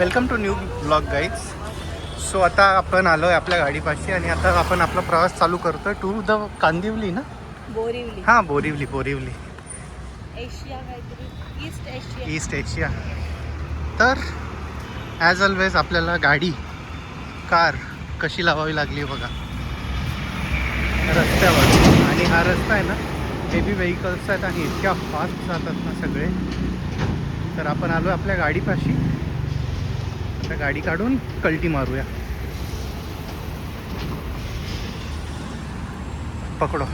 Welcome to new blog guides. So आता आपण आलो आहे आपल्या गाडीपाशी आणि आता आपण आपला प्रवास चालू करतोय टू द कांदिवली ना. बोरिवली. हां, बोरिवली एशिया काहीतरी ईस्ट एशिया. तर ॲज ऑलवेज आपल्याला गाडी कार कशी लावावी लागली बघा रस्त्यावर. आणि हा रस्ता आहे ना हेवी व्हेकल्स आहेत आणि इतक्या फास्ट जातात ना सगळे. तर आपण आलो आपल्या गाडीपाशी. आता गाडी काढून कल्टी मारूया. पकडो.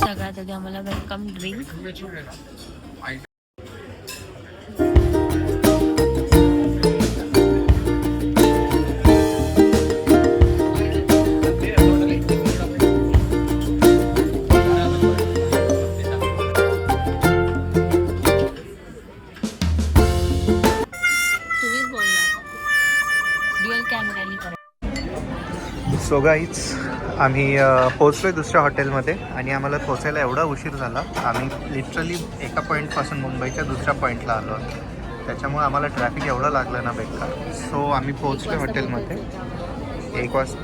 सगळ्यात आधी आम्हाला वेलकम ड्रिंक. तुम्हीच बोलणार ड्युअल कॅमेरानी करा. सो गाईज आम्ही पोचलो आहे दुसऱ्या हॉटेलमध्ये आणि आम्हाला पोचायला एवढा उशीर झाला. आम्ही लिटरली एका पॉईंटपासून मुंबईच्या दुसऱ्या पॉईंटला आलो आहोत. त्याच्यामुळे आम्हाला ट्रॅफिक एवढं लागलं ना बेकार. सो आम्ही पोचलो हॉटेलमध्ये 1 वाजता.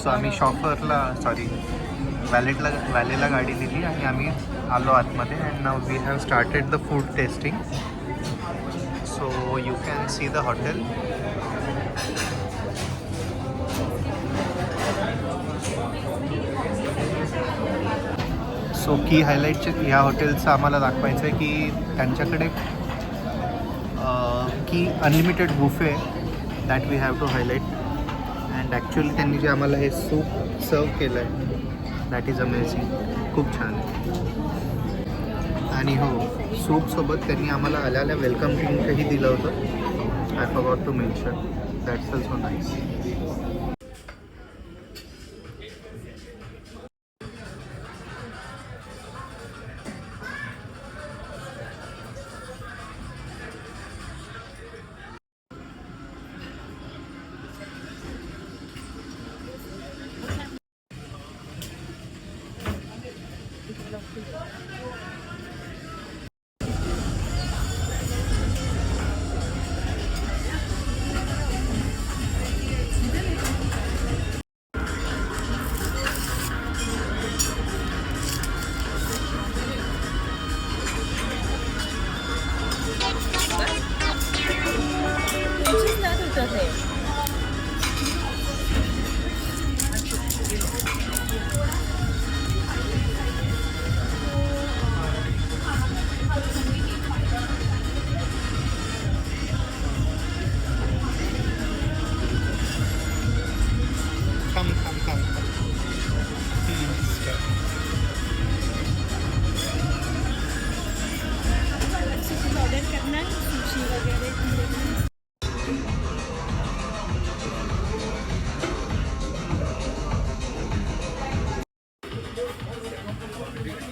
सो आम्ही व्हॅलेला गाडी दिली आणि आम्ही आलो आतमध्ये. And now we have started the food testing. So you can see the hotel. So की हायलाईटचे ह्या हॉटेलचं आम्हाला दाखवायचं आहे की त्यांच्याकडे की unlimited buffet that we have to highlight. And actually त्यांनी जे आम्हाला हे सूप सर्व केलं आहे दॅट इज अमेझिंग. खूप छान आहे. आणि हो, सूपसोबत त्यांनी आम्हाला आल्याला वेलकम ड्रिंकही दिलं होतं. I forgot to mention. That's also nice.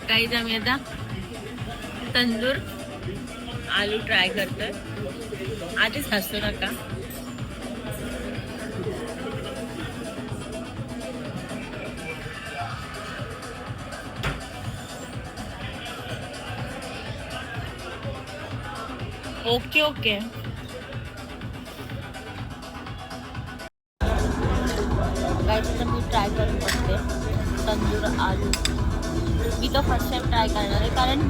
काही आम्ही आता तंदूर आलू ट्राय करतोय. आधीच हसू नका. Okay okay. मागायचं तर मी ट्राय करून बघते तंदूर आलू. मी तो फर्स्ट टाइम ट्राय करणार आहे, कारण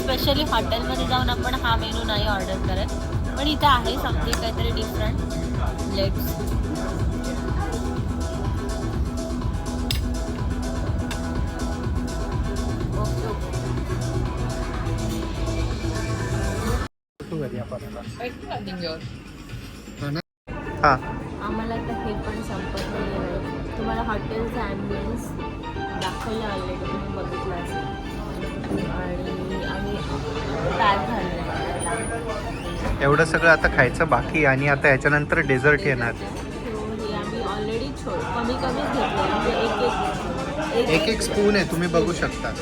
स्पेशली हॉटेलमध्ये जाऊन आपण हा मेनू नाही ऑर्डर करत, पण इथे आहे समथिंग काहीतरी डिफरंट. लेट्स हां आम्हाला आता हे पण संपत नाही आहे. तुम्हाला हॉटेलचा ॲम्बियन्स दाखवलं ऑलरेडी, तुम्ही बघितलं असेल. आणि आम्ही पॅक झालं. एवढं सगळं आता खायचं बाकी, आणि आता याच्यानंतर डेझर्ट येणार. हे आम्ही ऑलरेडी कमी कमीच घेतलं, म्हणजे एक एक स्पून आहे, तुम्ही बघू शकता.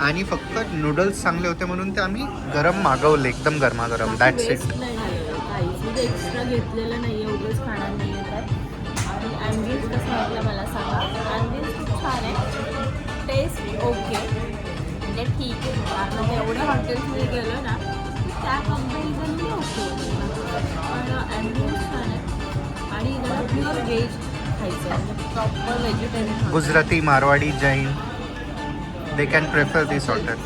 आणि फक्त नूडल्स चांगले होते म्हणून ते आम्ही गरम मागवले, एकदम गरमागरम. That's it. नाही झालेलं काहीच, म्हणजे एक्स्ट्रा घेतलेलं नाही आहे, उगाच खाणार नाही आहे तर. आणि ॲम्बियन्स कसं वाटलं मला सांगा. ॲम्बियन्स खूप छान आहे, टेस्ट ओके, म्हणजे ठीक आहे. आपण एवढ्या हॉटेल्समध्ये गेलो ना त्या कंपॅरिझनने ओके, पण ॲम्बियन्स छान आहे. आणि इकडं प्युअर व्हेज खायचं आहे, म्हणजे proper vegetarian. Gujarati, Marwari, Jain, they can prefer this hotel.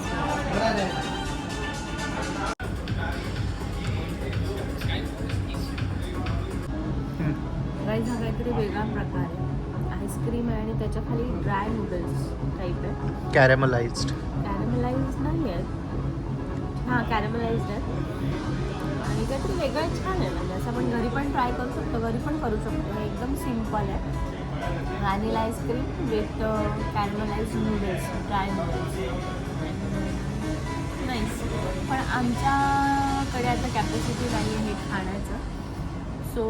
Rice हा काहीतरी वेगळा प्रकार आहे. आईस्क्रीम आहे आणि त्याच्या खाली ड्राय नूडल्स टाईप आहे. कॅरेमलाइज्ड. कॅरेमलाइज नाही आहेत. हां कॅरेमलाइज्ड आहेत. आणि काहीतरी वेगळं छान आहे, म्हणजे असं आपण घरी पण ट्राय करू शकतो, घरी पण करू शकतो. हे एकदम सिम्पल आहे. Vanilla ice cream with caramelized noodles, dry noodles. Nice. पण आमच्याकडे आता कॅपॅसिटी नाही आहे हे खाण्याचं, सो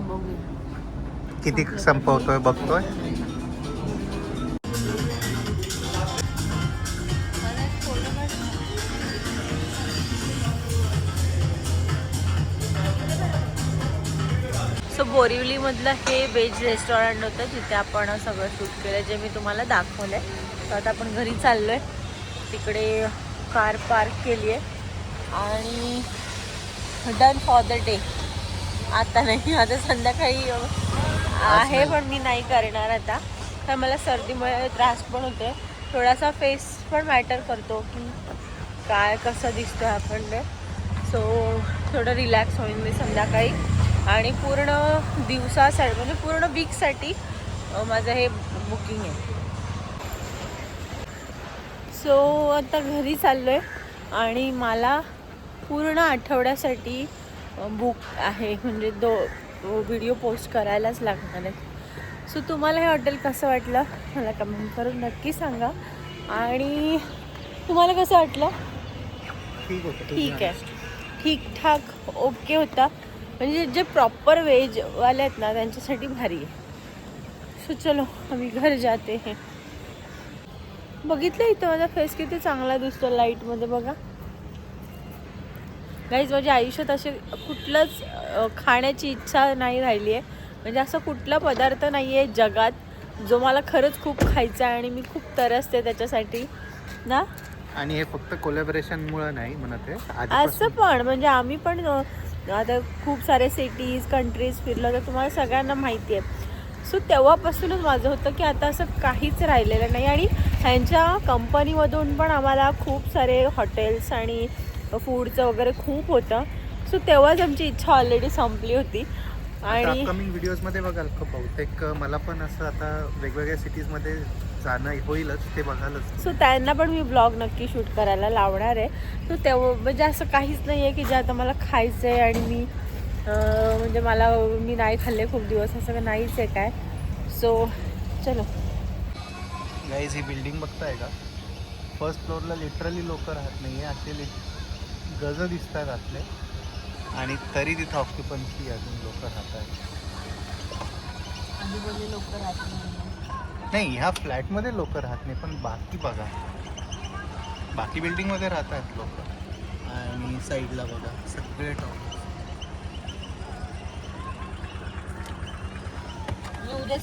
बघूया किती संपवतोय बघतोय. सो बोरिवलीमधलं हे व्हेज रेस्टॉरंट होतं जिथे आपण सगळं शूट केलं, जे मी तुम्हाला दाखवलं आहे. तर आता आपण घरी चाललो आहे. तिकडे कार पार्क केली आहे आणि डन फॉर द डे. आता नाही, आता संध्याकाळी आहे, पण मी नाही करणार आता. तर मला सर्दीमुळे त्रास पण होते, थोडासा फेस पण मॅटर करतो की काय कसं दिसतं आपण ते. सो थोडं रिलॅक्स होईन मी संध्याकाळी. आणि पूर्ण दिवसासाठी म्हणजे पूर्ण वीकसाठी माझं हे बुकिंग आहे. सो आता घरी चाललो आहे आणि मला पूर्ण आठवड्यासाठी बुक आहे, म्हणजे व्हिडिओ पोस्ट करायलाच लागणार आहे. सो तुम्हाला हे हॉटेल कसं वाटलं मला कमेंट करून नक्की सांगा. आणि तुम्हाला कसं वाटलं? ठीक होतं. ठीक आहे, ठीकठाक ओके होता. म्हणजे जे प्रॉपर व्हेजवाले आहेत ना त्यांच्यासाठी भारी आहे. सो चलो आम्ही घर जाते. हे बघितलं इथं माझा फेस किती चांगला दिसतो लाईटमध्ये, बघा गाईज. माझ्या आयुष्यात असे कुठलंच खाण्याची इच्छा नाही राहिली आहे, म्हणजे असं कुठला पदार्थ नाही आहे जगात जो मला खरंच खूप खायचा आहे आणि मी खूप तरसते त्याच्यासाठी ना. आणि हे फक्त कोलॅबरेशनमुळे नाही म्हणत आहे, असं पण म्हणजे आम्ही पण आता खूप सारे सिटीज कंट्रीज फिरलो तर तुम्हाला सगळ्यांना माहिती आहे. सो तेव्हापासूनच माझं होतं की आता असं काहीच राहिलेलं नाही. आणि ह्यांच्या कंपनीमधून पण आम्हाला खूप सारे हॉटेल्स आणि फूडचं वगैरे खूप होतं. सो तेव्हाच आमची इच्छा ऑलरेडी संपली होती. आणि अपकमिंग व्हिडिओजमध्ये बघाल का बहुतेक मला पण असं आता वेगवेगळ्या सिटीजमध्ये जाणं होईलच, ते बघालच. सो त्यांना पण मी ब्लॉग नक्की शूट करायला लावणार आहे. सो तेव्हा म्हणजे असं काहीच नाही आहे की जे आता मला खायचं आहे आणि मी म्हणजे मी नाही खाल्ले खूप दिवस, असं नाहीच आहे काय. सो चलो गाईज, ही बिल्डिंग बघताय का? फर्स्ट फ्लोअरला लिटरली लोक राहत नाही आहे, असे गज दिसतात आतले, आणि तरी तिथं ऑक्युपन्सी अजून लोक राहत आहेत. आजूबाजूला लोक राहत नाही, ह्या फ्लॅटमध्ये लोक राहत नाही, पण बाकी बघा, बाकी बिल्डिंगमध्ये राहत आहेत लोक. आणि साईडला बघा सगळे टॉप. उद्या